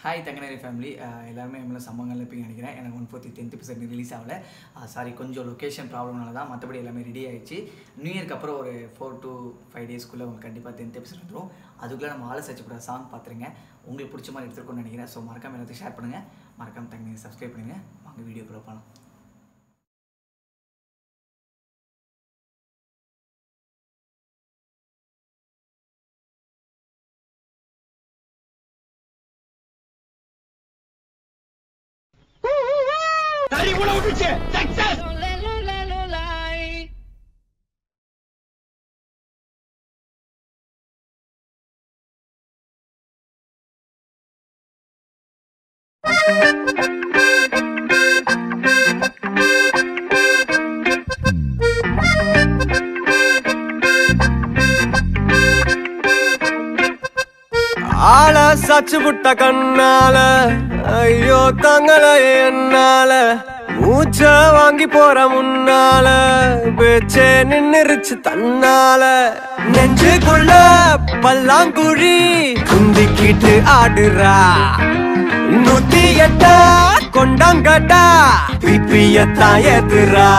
Hi தங்கநேரி family எல்லாருமே MLA சம்பவங்கள் இருப்பீங்க நினைக்கிறேன். எனக்கு 10% ரிலீஸ் ஆகலை. சாரி, கொஞ்சம் லொக்கேஷன் ப்ராப்ளம்னால தான். மற்றபடி எல்லாமே ரெடி ஆகிடுச்சு. நியூ இயர்க்கு அப்புறம் ஒரு 4 to 5 டேஸ்க்குள்ளே உங்களுக்கு கண்டிப்பாக 10th எபிசோட் வந்துடும். அதுக்குள்ளே நம்ம ஆளை சர்ச் பண்ணுற சாங் பார்த்துருங்க. உங்களுக்கு பிடிச்ச மாதிரி எடுத்துருக்கோன்னு நினைக்கிறேன். ஸோ மறக்காமல் எல்லாத்தையும் ஷேர் பண்ணுங்கள். மறக்காமல் தங்கநேரி சப்ஸ்கிரைப் பண்ணுங்கள். வாங்க வீடியோக்குள்ளே போகலாம். ஆள சச்சு புட்ட கண்ணால ஐயோ தங்கல என்னால மூச்ச வாங்கி போற முன்னால பேச்சே நின்னுருச்சு தன்னால நெஞ்சுக்குள்ள பல்லாங்குழி குந்திக்கிட்டு ஆடுறா 108 கொண்டாங்கட்டா பிப்பியத்தான் எதுரா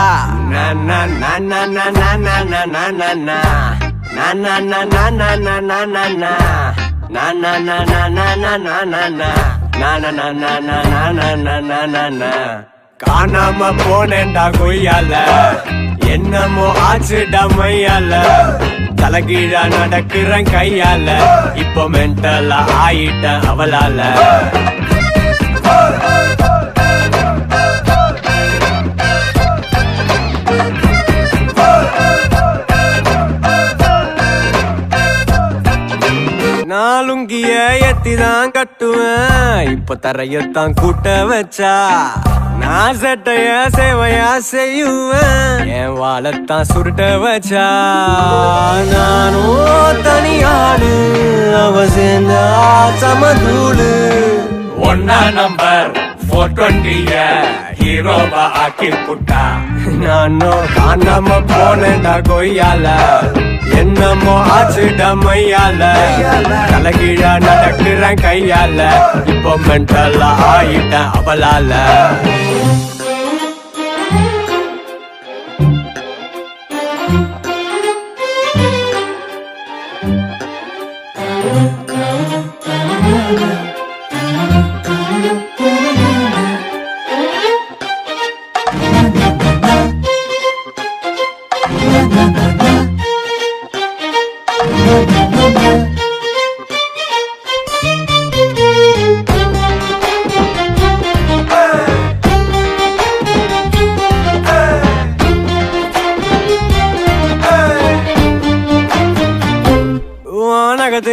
காணாம போனேன்டா கொய்யால என்னமோ ஆச்சுடா மையால தலைகீழா நடக்கிறேன் கையால இப்போ மென்டலா ஆயிட்டேன் அவளால நாலுங்கிய எத்திதான் கட்டுவேன் இப்ப தரையத்தான் கூட்ட வச்சா நான் சட்டைய சேவையா செய்யுவேன் என் வாழத்தான் சுருட்ட வச்சா நானும் தனியாளு அவ சேர்ந்தா சமதூளு ஒன்னா நம்பர் 420 ஹீரோவா ஆக்கி புட்டா நானும் காணாம போனேன்டா கொய்யால என்னமோ ஆச்சுடா மையால தலைகீழா நடக்கிறேன் கையால இப்போ மென்டலா ஆயிட்டேன் அவளால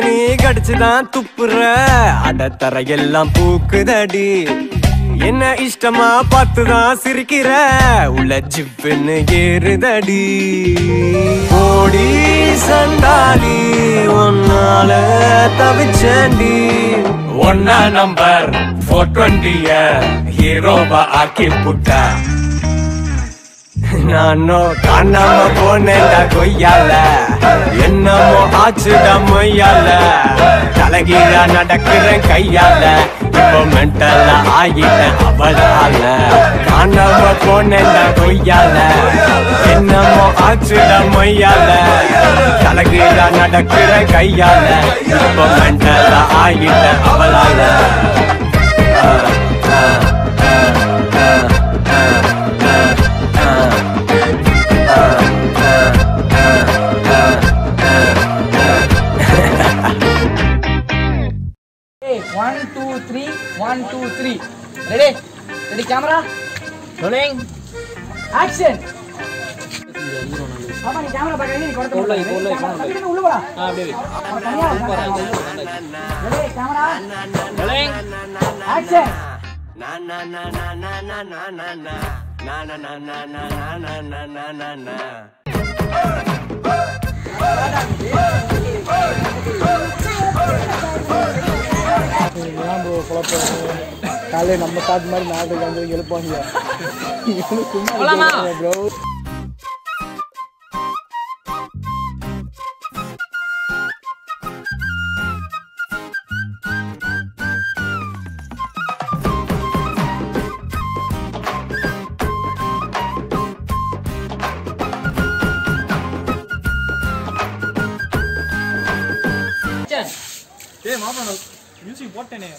நீ கடிச்சுதான் துப்புற அடத்தர எல்லாம் பூக்குதடி என்ன இஷ்டமா பார்த்துதான் சிரிக்கிற உள்ள ஜிப்புன்னு ஏறுதடி ஓடி சண்டாலி ஒன்னால தவிச்சண்டி ஒன்னா நம்பர் 420 ஹீரோவா ஆக்கி புட்டா நானும் காணாம போனேன்டா கொய்யால என்னமோ ஆச்சுடா மையால தலைகீழா நடக்கிறேன் கையால இப்போ மென்டலா ஆயிட்டேன் அவளால காணாம போனேன்டா கொய்யால என்னமோ ஆச்சுடா மையால தலைகீழா நடக்கிறேன் கையால இப்போ மென்டலா ஆயிட்டேன் அவளால One, two, three. 1, 2, 3. Ready? Ready, camera? Rolling. Action. Apa nih camera pakai ini korek ulla ulla. Ready, camera? Rolling. Action. காலையில நம்ம சாத்து மாதிரி நாட்டுக்கு வந்து எழுப்பாங்க ப்ரோ. ஆக்ஷன். ஏய் மாமா மியூசிக் போட்டேனே